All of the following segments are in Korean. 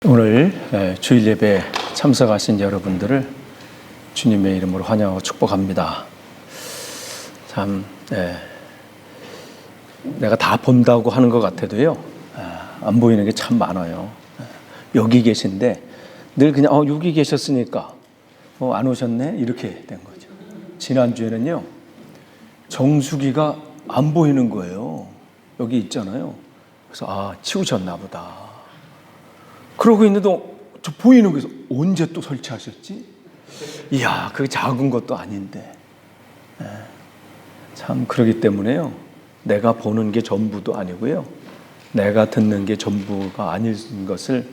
오늘 주일 예배 참석하신 여러분들을 주님의 이름으로 환영하고 축복합니다. 참 내가 다 본다고 하는 것 같아도요, 안 보이는 게 참 많아요. 여기 계신데 늘 그냥 여기 계셨으니까 안 오셨네 이렇게 된 거죠. 지난주에는요, 정수기가 안 보이는 거예요. 여기 있잖아요. 그래서 치우셨나 보다. 그러고 있는데 저 보이는 거에서 언제 또 설치하셨지? 이야, 그게 작은 것도 아닌데. 참 그러기 때문에요, 내가 보는 게 전부도 아니고요, 내가 듣는 게 전부가 아닌 것을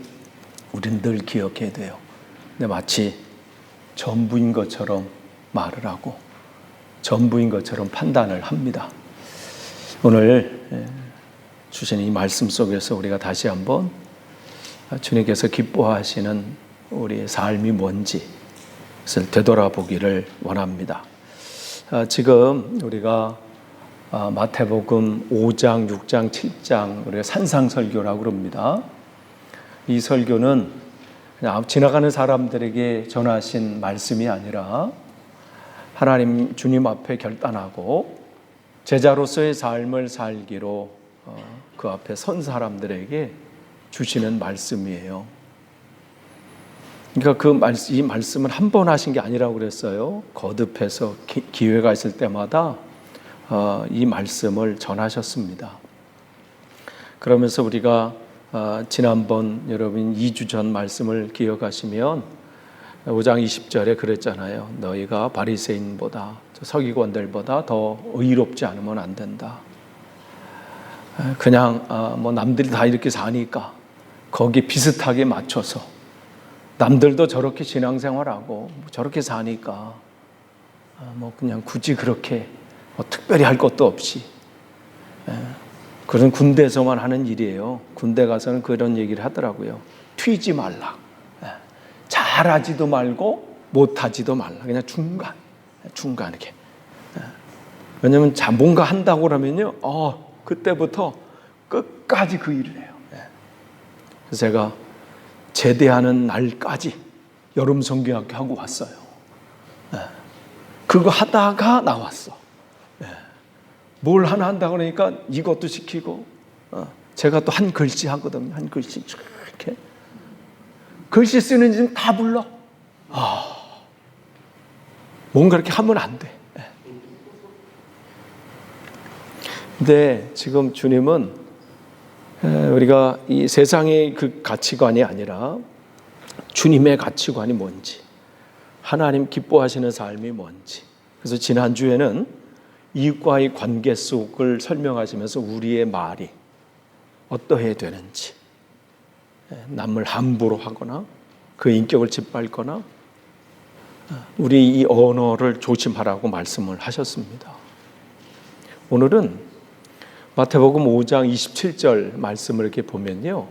우린 늘 기억해야 돼요. 근데 마치 전부인 것처럼 말을 하고 전부인 것처럼 판단을 합니다. 오늘 주신 이 말씀 속에서 우리가 다시 한번 주님께서 기뻐하시는 우리의 삶이 뭔지 그것을 되돌아보기를 원합니다. 지금 우리가 마태복음 5장, 6장, 7장 우리가 산상설교라고 그럽니다. 이 설교는 그냥 지나가는 사람들에게 전하신 말씀이 아니라 하나님 주님 앞에 결단하고 제자로서의 삶을 살기로 그 앞에 선 사람들에게 주시는 말씀이에요. 그러니까 이 말씀을 한 번 하신 게 아니라고 그랬어요. 거듭해서 기회가 있을 때마다 이 말씀을 전하셨습니다. 그러면서 우리가 지난번 여러분 2주 전 말씀을 기억하시면 5장 20절에 그랬잖아요. 너희가 바리새인보다 서기관들보다 더 의롭지 않으면 안 된다. 그냥 남들이 다 이렇게 사니까 거기에 비슷하게 맞춰서 남들도 저렇게 신앙생활하고 저렇게 사니까 그냥 굳이 그렇게 특별히 할 것도 없이, 그런 군대에서만 하는 일이에요. 군대 가서는 그런 얘기를 하더라고요. 튀지 말라. 잘하지도 말고 못하지도 말라. 그냥 중간이게. 왜냐하면 뭔가 한다고 그러면요, 그때부터 끝까지 그 일을 해요. 그래서 제가 제대하는 날까지 여름 성경학교 하고 왔어요. 그거 하다가 나왔어. 뭘 하나 한다고 그러니까 이것도 시키고, 제가 또 한 글씨 하거든요. 한 글씨 이렇게 글씨 쓰는 집 다 불러. 뭔가 이렇게 하면 안 돼. 근데 지금 주님은 우리가 이 세상의 그 가치관이 아니라 주님의 가치관이 뭔지, 하나님 기뻐하시는 삶이 뭔지, 그래서 지난주에는 이익과의 관계 속을 설명하시면서 우리의 말이 어떠해야 되는지, 남을 함부로 하거나 그 인격을 짓밟거나 우리 이 언어를 조심하라고 말씀을 하셨습니다. 오늘은 마태복음 5장 27절 말씀을 이렇게 보면요,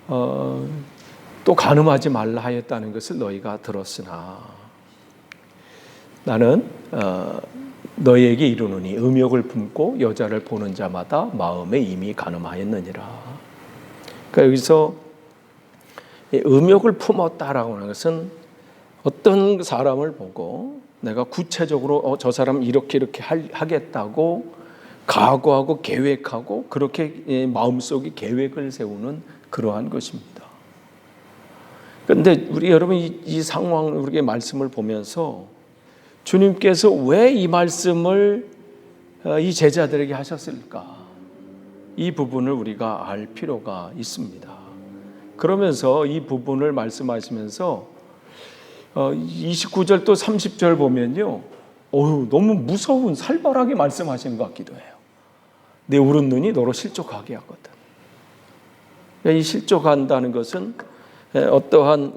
또 간음하지 말라 하였다는 것을 너희가 들었으나 나는 너희에게 이르노니 음욕을 품고 여자를 보는 자마다 마음에 이미 간음하였느니라. 그러니까 여기서 음욕을 품었다라고 하는 것은 어떤 사람을 보고 내가 구체적으로 저 사람 이렇게 하겠다고 각오하고 계획하고 그렇게 마음속에 계획을 세우는 그러한 것입니다. 그런데 우리 여러분 이 상황, 우리의 말씀을 보면서 주님께서 왜 이 말씀을 이 제자들에게 하셨을까? 이 부분을 우리가 알 필요가 있습니다. 그러면서 이 부분을 말씀하시면서 29절 또 30절 보면요, 너무 무서운 살벌하게 말씀하시는 것 같기도 해요. 내 오른 눈이 너로 실족하게 하거든. 이 실족한다는 것은 어떠한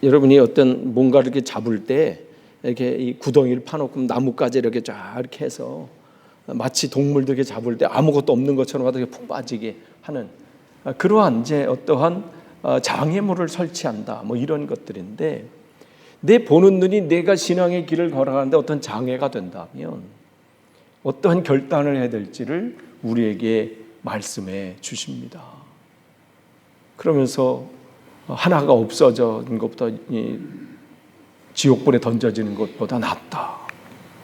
여러분이 어떤 뭔가를 이렇게 잡을 때 이렇게 이 구덩이를 파놓고 나뭇가지 이렇게 쫙 이렇게 해서 마치 동물들 이렇게 잡을 때 아무것도 없는 것처럼 하다가 푹 빠지게 하는 그러한 이제 어떠한 장애물을 설치한다, 이런 것들인데, 내 보는 눈이 내가 신앙의 길을 걸어가는데 어떤 장애가 된다면 어떠한 결단을 해야 될지를 우리에게 말씀해 주십니다. 그러면서 하나가 없어진 것보다 지옥불에 던져지는 것보다 낫다.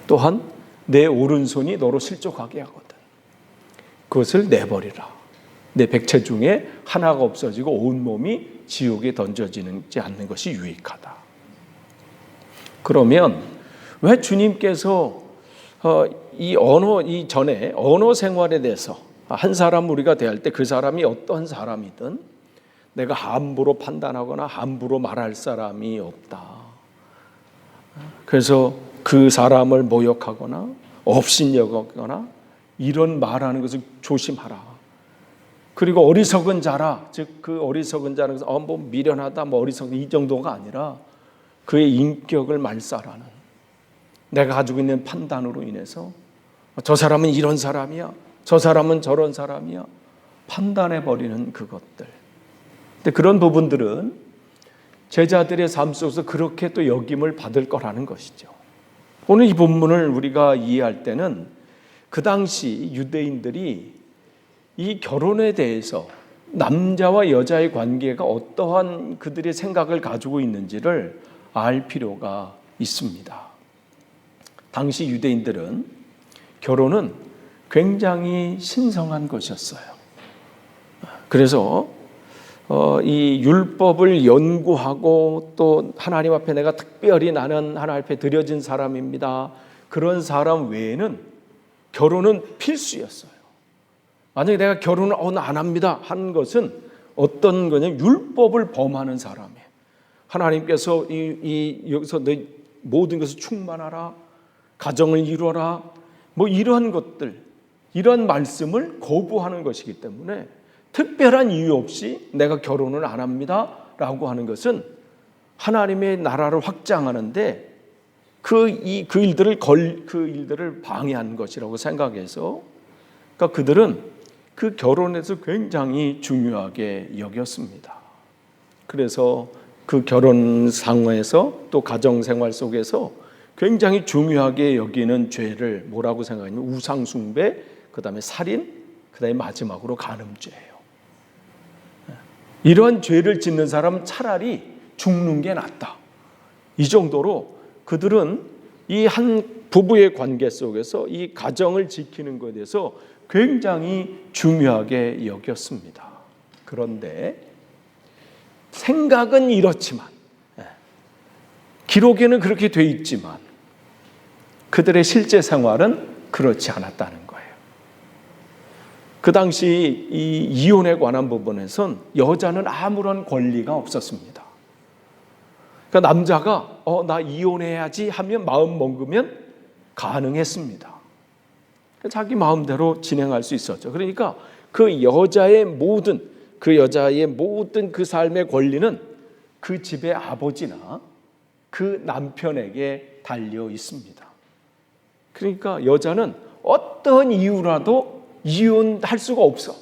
또한 내 오른손이 너로 실족하게 하거든. 그것을 내버리라. 내 백체 중에 하나가 없어지고 온몸이 지옥에 던져지지 않는 것이 유익하다. 그러면 왜 주님께서 이 전에 언어 생활에 대해서 한 사람 우리가 대할 때 그 사람이 어떤 사람이든 내가 함부로 판단하거나 함부로 말할 사람이 없다. 그래서 그 사람을 모욕하거나 업신여기거나 이런 말하는 것을 조심하라. 그리고 어리석은 자라, 즉 그 어리석은 자는 뭐 미련하다, 뭐 어리석은 이 정도가 아니라 그의 인격을 말살하는, 내가 가지고 있는 판단으로 인해서 저 사람은 이런 사람이야, 저 사람은 저런 사람이야 판단해버리는 그것들. 근데 그런 부분들은 제자들의 삶 속에서 그렇게 또 여김을 받을 거라는 것이죠. 오늘 이 본문을 우리가 이해할 때는 그 당시 유대인들이 이 결혼에 대해서 남자와 여자의 관계가 어떠한 그들의 생각을 가지고 있는지를 알 필요가 있습니다. 당시 유대인들은 결혼은 굉장히 신성한 것이었어요. 그래서 이 율법을 연구하고 또 하나님 앞에 내가 특별히 나는 하나님 앞에 드려진 사람입니다. 그런 사람 외에는 결혼은 필수였어요. 만약에 내가 결혼을 안 합니다 하는 것은 어떤 거냐면 율법을 범하는 사람이에요. 하나님께서 여기서 내 모든 것을 충만하라, 가정을 이루어라, 뭐 이러한 것들, 이러한 말씀을 거부하는 것이기 때문에 특별한 이유 없이 내가 결혼을 안 합니다 라고 하는 것은 하나님의 나라를 확장하는데 그 일들을 방해한 것이라고 생각해서, 그러니까 그들은 그 결혼에서 굉장히 중요하게 여겼습니다. 그래서 그 결혼 상황에서 또 가정 생활 속에서 굉장히 중요하게 여기는 죄를 뭐라고 생각하냐면 우상 숭배, 그다음에 살인, 그다음에 마지막으로 간음죄예요. 이러한 죄를 짓는 사람은 차라리 죽는 게 낫다. 이 정도로 그들은 이 한 부부의 관계 속에서 이 가정을 지키는 것에 대해서 굉장히 중요하게 여겼습니다. 그런데 생각은 이렇지만, 기록에는 그렇게 돼 있지만 그들의 실제 생활은 그렇지 않았다는 거예요. 그 당시 이 이혼에 관한 부분에선 여자는 아무런 권리가 없었습니다. 그러니까 남자가 나 이혼해야지 하면 마음 먹으면 가능했습니다. 자기 마음대로 진행할 수 있었죠. 그러니까 그 여자의 모든 그 삶의 권리는 그 집의 아버지나 그 남편에게 달려 있습니다. 그러니까 여자는 어떤 이유라도 이혼할 수가 없어.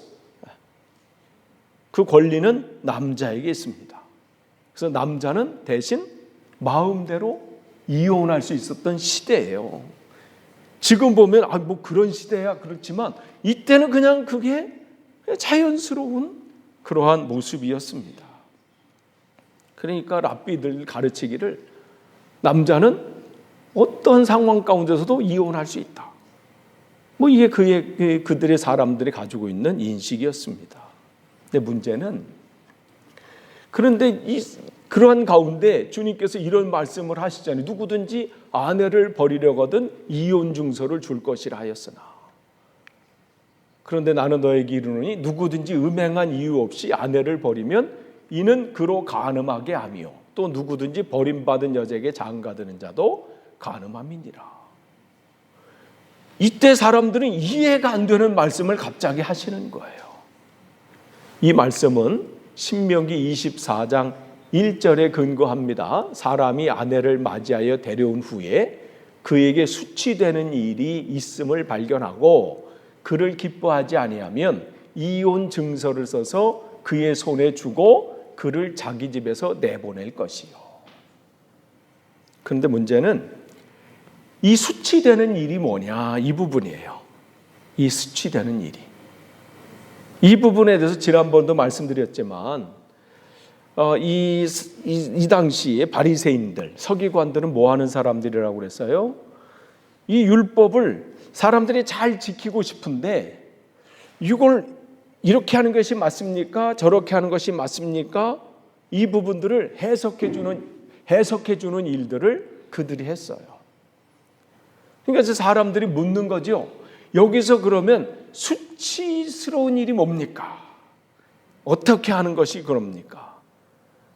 그 권리는 남자에게 있습니다. 그래서 남자는 대신 마음대로 이혼할 수 있었던 시대예요. 지금 보면 뭐 그런 시대야 그렇지만 이때는 그냥 그게 자연스러운 그러한 모습이었습니다. 그러니까 랍비들 가르치기를 남자는 어떤 상황 가운데서도 이혼할 수 있다. 뭐 이게 그들의 사람들이 가지고 있는 인식이었습니다. 근데 문제는 그런데 그러한 가운데 주님께서 이런 말씀을 하시잖아요. 누구든지 아내를 버리려거든 이혼 증서를 줄 것이라 하였으나 그런데 나는 너에게 이르노니 누구든지 음행한 이유 없이 아내를 버리면 이는 그로 간음하게 하며 또 누구든지 버림받은 여자에게 장가드는 자도 간음함이니라. 이때 사람들은 이해가 안 되는 말씀을 갑자기 하시는 거예요. 이 말씀은 신명기 24장 1절에 근거합니다. 사람이 아내를 맞이하여 데려온 후에 그에게 수치되는 일이 있음을 발견하고 그를 기뻐하지 아니하면 이혼 증서를 써서 그의 손에 주고 그를 자기 집에서 내보낼 것이요. 그런데 문제는 이 수치되는 일이 뭐냐, 이 부분이에요. 이 수치되는 일이. 이 부분에 대해서 지난번도 말씀드렸지만 이 당시에 바리새인들, 서기관들은 뭐 하는 사람들이라고 그랬어요? 이 율법을 사람들이 잘 지키고 싶은데 이걸 이렇게 하는 것이 맞습니까? 저렇게 하는 것이 맞습니까? 이 부분들을 해석해 주는 일들을 그들이 했어요. 그러니까 사람들이 묻는 거죠. 여기서 그러면 수치스러운 일이 뭡니까? 어떻게 하는 것이 그럽니까?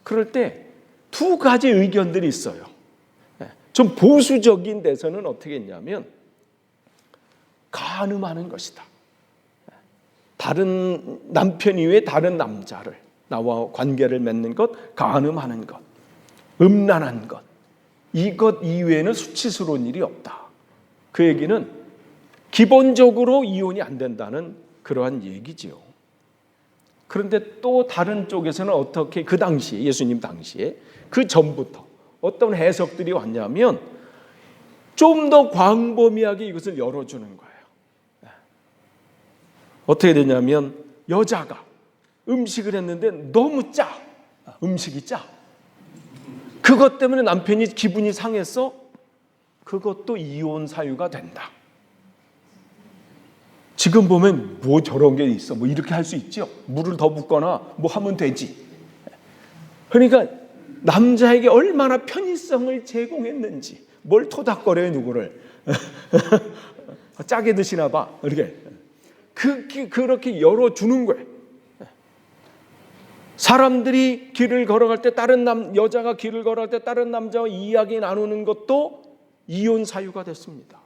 그럴 때 두 가지 의견들이 있어요. 좀 보수적인 데서는 어떻게 했냐면 간음하는 것이다. 다른 남편 이외에 다른 남자를 나와 관계를 맺는 것, 간음하는 것, 음란한 것, 이것 이외에는 수치스러운 일이 없다. 그 얘기는 기본적으로 이혼이 안 된다는 그러한 얘기지요. 그런데 또 다른 쪽에서는 어떻게 그 당시에 예수님 당시에 그 전부터 어떤 해석들이 왔냐면 좀 더 광범위하게 이것을 열어주는 거예요. 어떻게 되냐면 여자가 음식을 했는데 너무 짜. 음식이 짜. 그것 때문에 남편이 기분이 상해서 그것도 이혼 사유가 된다. 지금 보면 뭐 저런 게 있어. 뭐 이렇게 할 수 있죠. 물을 더 붓거나 뭐 하면 되지. 그러니까 남자에게 얼마나 편의성을 제공했는지. 뭘 토닥거려요 누구를. 짜게 드시나 봐. 이렇게. 그렇게 열어주는 거예요. 사람들이 길을 걸어갈 때 여자가 길을 걸어갈 때 다른 남자와 이야기 나누는 것도 이혼 사유가 됐습니다.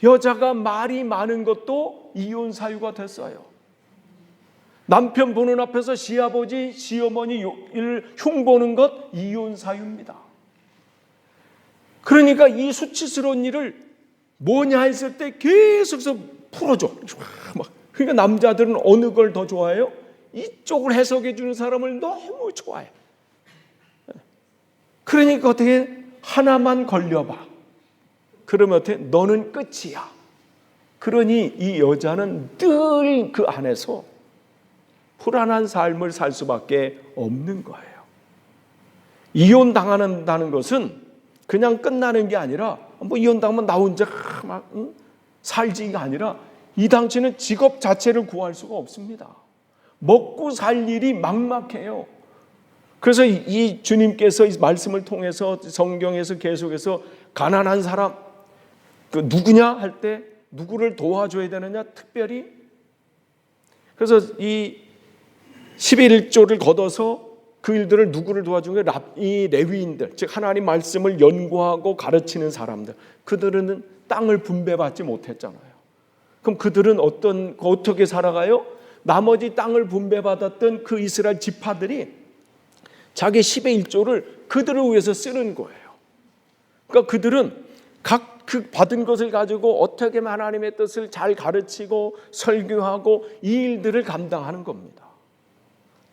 여자가 말이 많은 것도 이혼 사유가 됐어요. 남편 보는 앞에서 시아버지, 시어머니를 흉보는 것 이혼 사유입니다. 그러니까 이 수치스러운 일을 뭐냐 했을 때 계속해서 풀어줘. 그러니까 남자들은 어느 걸 더 좋아해요? 이쪽을 해석해 주는 사람을 너무 좋아해. 그러니까 어떻게 하나만 걸려봐. 그러면 어떻게 너는 끝이야. 그러니 이 여자는 늘 그 안에서 불안한 삶을 살 수밖에 없는 거예요. 이혼 당한다는 것은 그냥 끝나는 게 아니라 뭐 이혼 당하면 나 혼자 막 살지가 아니라 이 당시는 직업 자체를 구할 수가 없습니다. 먹고 살 일이 막막해요. 그래서 이 주님께서 이 말씀을 통해서 성경에서 계속해서 가난한 사람 그 누구냐 할 때 누구를 도와줘야 되느냐 특별히 그래서 이 11조를 걷어서 그 일들을 누구를 도와준 거예요? 이 레위인들 즉 하나님 말씀을 연구하고 가르치는 사람들 그들은 땅을 분배받지 못했잖아요. 그럼 그들은 어떻게 살아가요? 나머지 땅을 분배받았던 그 이스라엘 지파들이 자기 10의 1조를 그들을 위해서 쓰는 거예요. 그러니까 그들은 각 그 받은 것을 가지고 어떻게 하나님의 뜻을 잘 가르치고 설교하고 이 일들을 감당하는 겁니다.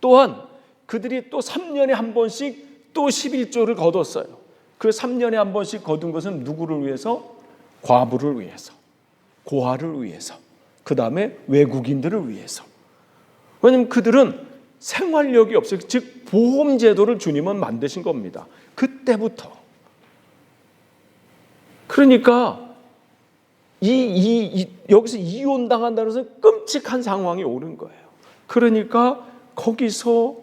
또한 그들이 또 3년에 한 번씩 또 11조를 거뒀어요. 그 3년에 한 번씩 거둔 것은 누구를 위해서? 과부를 위해서, 고아를 위해서, 그 다음에 외국인들을 위해서. 왜냐하면 그들은 생활력이 없어요. 즉 보험제도를 주님은 만드신 겁니다. 그때부터. 그러니까 여기서 이혼당한다는 것은 끔찍한 상황이 오는 거예요. 그러니까 거기서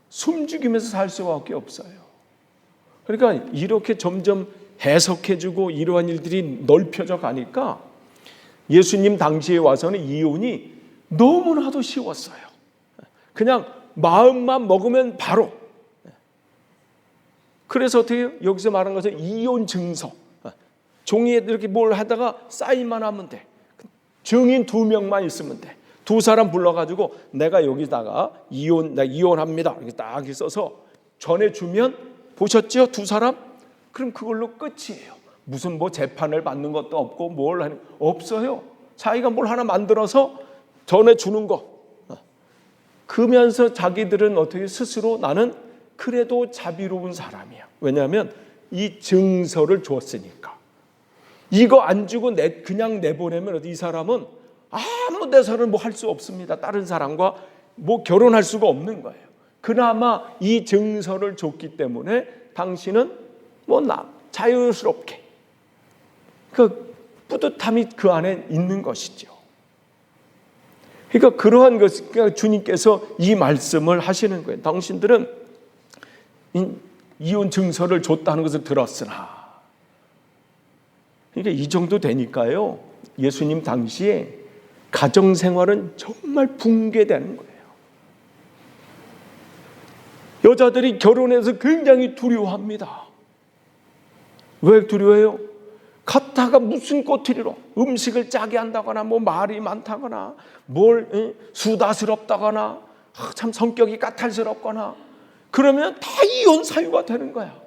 숨죽이면서 살 수밖에 없어요. 그러니까 이렇게 점점 해석해주고 이러한 일들이 넓혀져 가니까 예수님 당시에 와서는 이혼이 너무나도 쉬웠어요. 그냥 마음만 먹으면 바로. 그래서 어떻게 해요? 여기서 말한 것은 이혼 증서. 종이에 이렇게 뭘 하다가 사인만 하면 돼. 증인 2명만 있으면 돼. 2사람 불러가지고 내가 여기다가 나 이혼합니다. 이렇게 딱 써서 전해주면 보셨죠? 2사람? 그럼 그걸로 끝이에요. 무슨 뭐 재판을 받는 것도 없고 뭘 하는 없어요. 자기가 뭘 하나 만들어서 전해주는 거. 그러면서 자기들은 어떻게 스스로 나는 그래도 자비로운 사람이야. 왜냐하면 이 증서를 줬으니까. 이거 안 주고 그냥 내보내면 이 사람은 아무 데서는 뭐 할 수 없습니다. 다른 사람과 뭐 결혼할 수가 없는 거예요. 그나마 이 증서를 줬기 때문에 당신은 자유스럽게 그 뿌듯함이 그 안에 있는 것이죠. 그러니까 그러한 것, 그러니까 주님께서 이 말씀을 하시는 거예요. 당신들은 이혼 증서를 줬다는 것을 들었으나, 그러니까 이 정도 되니까요, 예수님 당시에 가정생활은 정말 붕괴되는 거예요. 여자들이 결혼해서 굉장히 두려워합니다. 왜 두려워해요? 갔다가 무슨 꼬투리로 음식을 짜게 한다거나 말이 많다거나 수다스럽다거나 참 성격이 까탈스럽거나 그러면 다 이혼 사유가 되는 거야.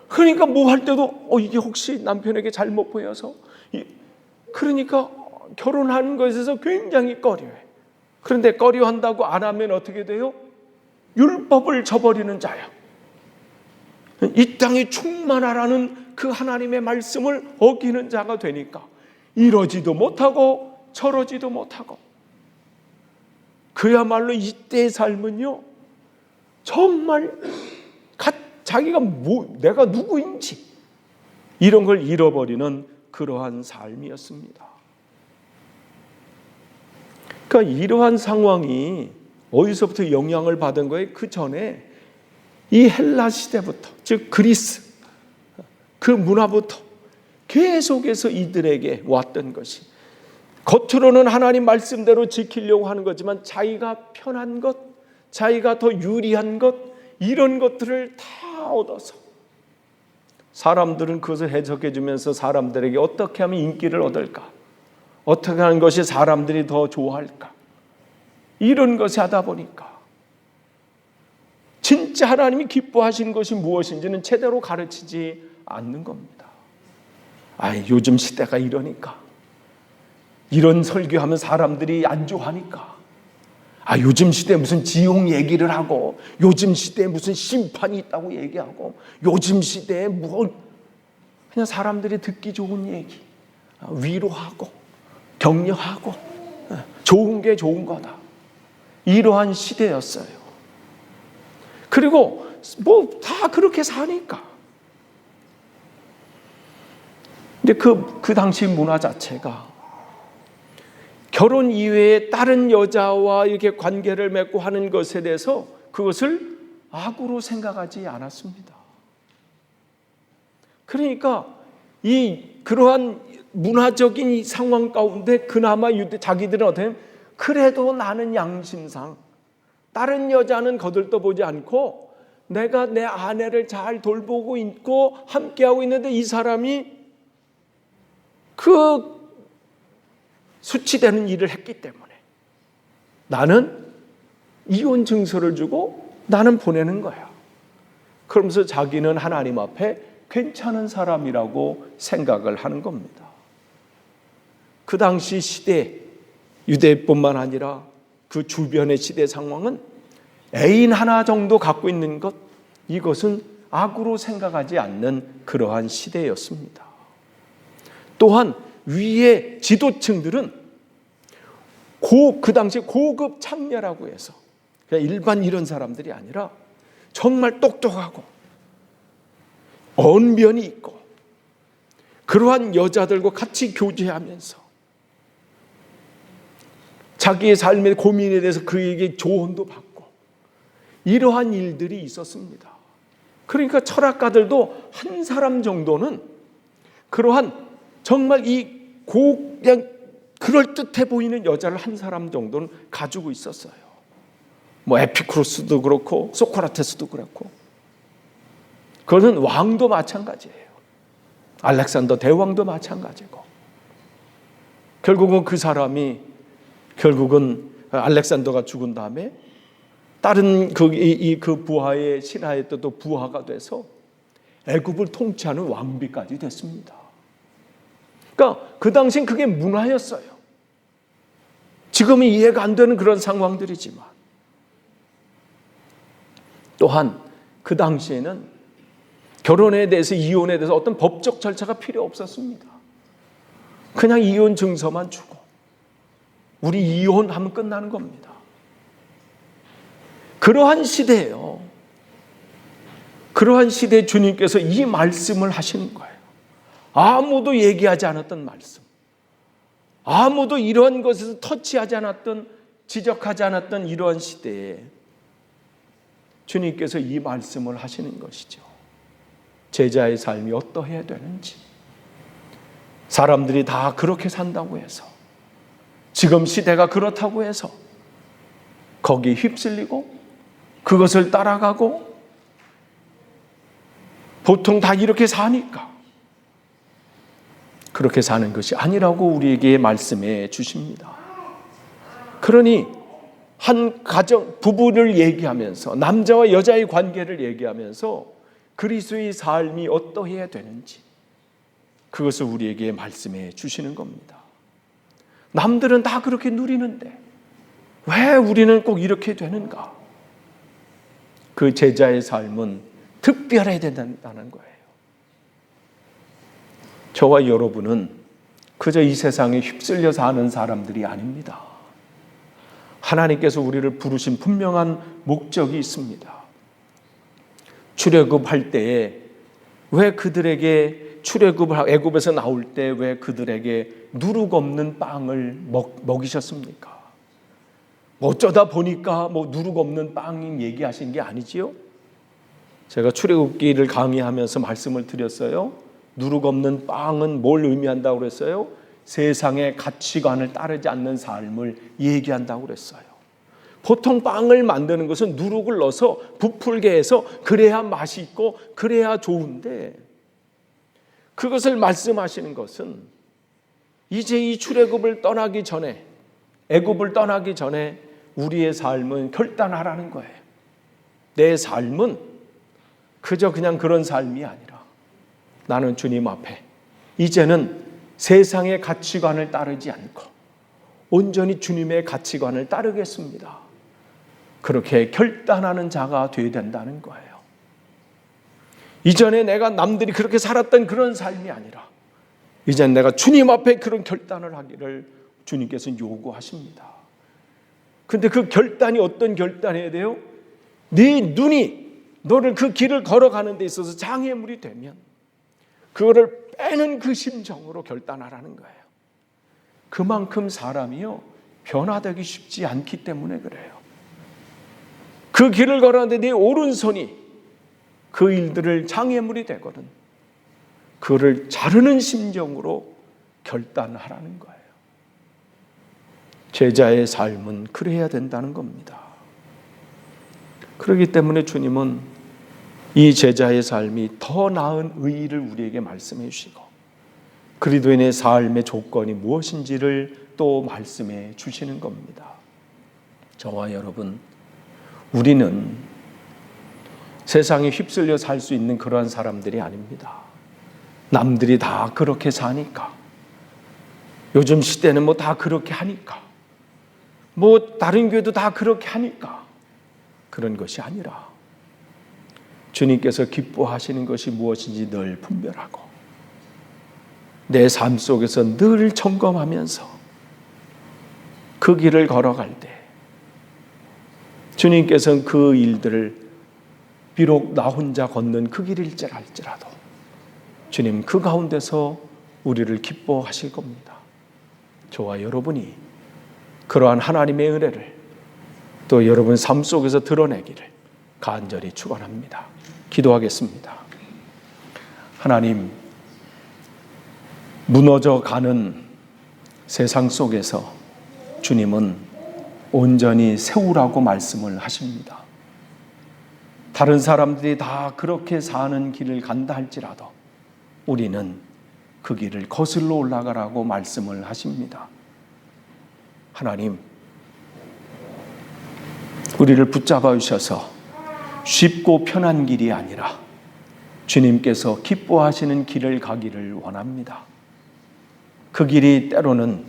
그러니까 할 때도 이게 혹시 남편에게 잘못 보여서, 그러니까 결혼하는 것에서 굉장히 꺼려해. 그런데 꺼려한다고 안 하면 어떻게 돼요? 율법을 저버리는 자야. 이 땅에 충만하라는 그 하나님의 말씀을 어기는 자가 되니까 이러지도 못하고 저러지도 못하고, 그야말로 이때의 삶은요, 정말 자기가 내가 누구인지 이런 걸 잃어버리는 그러한 삶이었습니다. 그러니까 이러한 상황이 어디서부터 영향을 받은 거예요? 그 전에 이 헬라 시대부터, 즉 그리스 그 문화부터 계속해서 이들에게 왔던 것이, 겉으로는 하나님 말씀대로 지키려고 하는 거지만 자기가 편한 것, 자기가 더 유리한 것, 이런 것들을 다 얻어서 사람들은 그것을 해석해 주면서 사람들에게 어떻게 하면 인기를 얻을까, 어떻게 하는 것이 사람들이 더 좋아할까, 이런 것을 하다 보니까 진짜 하나님이 기뻐하시는 것이 무엇인지는 제대로 가르치지 않는 겁니다. 요즘 시대가 이러니까, 이런 설교하면 사람들이 안 좋아하니까, 요즘 시대에 무슨 지옥 얘기를 하고, 요즘 시대에 무슨 심판이 있다고 얘기하고, 요즘 시대에 그냥 사람들이 듣기 좋은 얘기, 위로하고 격려하고 좋은 게 좋은 거다, 이러한 시대였어요. 그리고 다 그렇게 사니까. 근데 그 당시 문화 자체가 결혼 이외에 다른 여자와 이렇게 관계를 맺고 하는 것에 대해서 그것을 악으로 생각하지 않았습니다. 그러니까 그러한 문화적인 상황 가운데 그나마 자기들은 어떻게, 그래도 나는 양심상 다른 여자는 거들떠보지 않고 내가 내 아내를 잘 돌보고 있고 함께하고 있는데, 이 사람이 그 수치되는 일을 했기 때문에 나는 이혼 증서를 주고 나는 보내는 거야. 그러면서 자기는 하나님 앞에 괜찮은 사람이라고 생각을 하는 겁니다. 그 당시 시대, 유대뿐만 아니라 그 주변의 시대 상황은 애인 하나 정도 갖고 있는 것, 이것은 악으로 생각하지 않는 그러한 시대였습니다. 또한 위의 지도층들은 그 당시 고급 창녀라고 해서 그냥 일반 이런 사람들이 아니라 정말 똑똑하고 언변이 있고 그러한 여자들과 같이 교제하면서 자기의 삶의 고민에 대해서 그에게 조언도 받고, 이러한 일들이 있었습니다. 그러니까 철학가들도 한 사람 정도는 그러한 정말 그냥 그럴듯해 보이는 여자를 한 사람 정도는 가지고 있었어요. 에피쿠로스도 그렇고 소크라테스도 그렇고, 그것은 왕도 마찬가지예요. 알렉산더 대왕도 마찬가지고, 결국은 그 사람이 알렉산더가 죽은 다음에 다른 그 부하의 신하의 또 부하가 돼서 애굽을 통치하는 왕비까지 됐습니다. 그러니까 그 당시엔 그게 문화였어요. 지금은 이해가 안 되는 그런 상황들이지만, 또한 그 당시에는 결혼에 대해서, 이혼에 대해서 어떤 법적 절차가 필요 없었습니다. 그냥 이혼 증서만 주고 우리 이혼하면 끝나는 겁니다. 그러한 시대예요. 그러한 시대에 주님께서 이 말씀을 하시는 거예요. 아무도 얘기하지 않았던 말씀, 아무도 이러한 것에서 터치하지 않았던, 지적하지 않았던 이러한 시대에 주님께서 이 말씀을 하시는 것이죠. 제자의 삶이 어떠해야 되는지, 사람들이 다 그렇게 산다고 해서, 지금 시대가 그렇다고 해서 거기에 휩쓸리고 그것을 따라가고 보통 다 이렇게 사니까 그렇게 사는 것이 아니라고 우리에게 말씀해 주십니다. 그러니 한 가정, 부부를 얘기하면서, 남자와 여자의 관계를 얘기하면서 그리스도의 삶이 어떠해야 되는지 그것을 우리에게 말씀해 주시는 겁니다. 남들은 다 그렇게 누리는데 왜 우리는 꼭 이렇게 되는가? 그 제자의 삶은 특별해야 된다는 거예요. 저와 여러분은 그저 이 세상에 휩쓸려 사는 사람들이 아닙니다. 하나님께서 우리를 부르신 분명한 목적이 있습니다. 출애굽할 때에 왜 그들에게 애굽에서 나올 때 왜 그들에게 누룩 없는 빵을 먹이셨습니까? 어쩌다 보니까 누룩 없는 빵 얘기하신 게 아니지요? 제가 출애굽기를 강의하면서 말씀을 드렸어요. 누룩 없는 빵은 뭘 의미한다고 그랬어요? 세상의 가치관을 따르지 않는 삶을 얘기한다고 그랬어요. 보통 빵을 만드는 것은 누룩을 넣어서 부풀게 해서 그래야 맛이 있고 그래야 좋은데, 그것을 말씀하시는 것은 이제 이 출애굽을 떠나기 전에, 애굽을 떠나기 전에 우리의 삶은 결단하라는 거예요. 내 삶은 그저 그냥 그런 삶이 아니라 나는 주님 앞에 이제는 세상의 가치관을 따르지 않고 온전히 주님의 가치관을 따르겠습니다. 그렇게 결단하는 자가 되어야 된다는 거예요. 이전에 내가 남들이 그렇게 살았던 그런 삶이 아니라 이제는 내가 주님 앞에 그런 결단을 하기를 주님께서는 요구하십니다. 근데 그 결단이 어떤 결단이어야 돼요? 네 눈이 너를 그 길을 걸어가는 데 있어서 장애물이 되면 그거를 빼는 그 심정으로 결단하라는 거예요. 그만큼 사람이요 변화되기 쉽지 않기 때문에 그래요. 그 길을 걸어가는데 네 오른손이 그 일들을 장애물이 되거든 그를 자르는 심정으로 결단하라는 거예요. 제자의 삶은 그래야 된다는 겁니다. 그렇기 때문에 주님은 이 제자의 삶이 더 나은 의의를 우리에게 말씀해 주시고 그리스도인의 삶의 조건이 무엇인지를 또 말씀해 주시는 겁니다. 저와 여러분, 우리는 세상에 휩쓸려 살 수 있는 그러한 사람들이 아닙니다. 남들이 다 그렇게 사니까, 요즘 시대는 다 그렇게 하니까, 다른 교회도 다 그렇게 하니까 그런 것이 아니라 주님께서 기뻐하시는 것이 무엇인지 늘 분별하고 내 삶 속에서 늘 점검하면서 그 길을 걸어갈 때 주님께서는 그 일들을 비록 나 혼자 걷는 그 길일지라도 주님 그 가운데서 우리를 기뻐하실 겁니다. 저와 여러분이 그러한 하나님의 은혜를 또 여러분 삶 속에서 드러내기를 간절히 축원합니다. 기도하겠습니다. 하나님, 무너져 가는 세상 속에서 주님은 온전히 세우라고 말씀을 하십니다. 다른 사람들이 다 그렇게 사는 길을 간다 할지라도 우리는 그 길을 거슬러 올라가라고 말씀을 하십니다. 하나님, 우리를 붙잡아 주셔서 쉽고 편한 길이 아니라 주님께서 기뻐하시는 길을 가기를 원합니다. 그 길이 때로는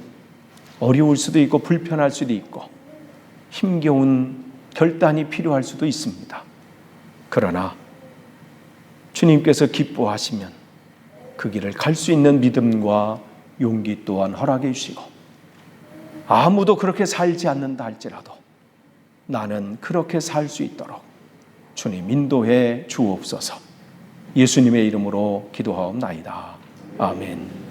어려울 수도 있고 불편할 수도 있고 힘겨운 결단이 필요할 수도 있습니다. 그러나 주님께서 기뻐하시면 그 길을 갈 수 있는 믿음과 용기 또한 허락해 주시고 아무도 그렇게 살지 않는다 할지라도 나는 그렇게 살 수 있도록 주님 인도해 주옵소서. 예수님의 이름으로 기도하옵나이다. 아멘.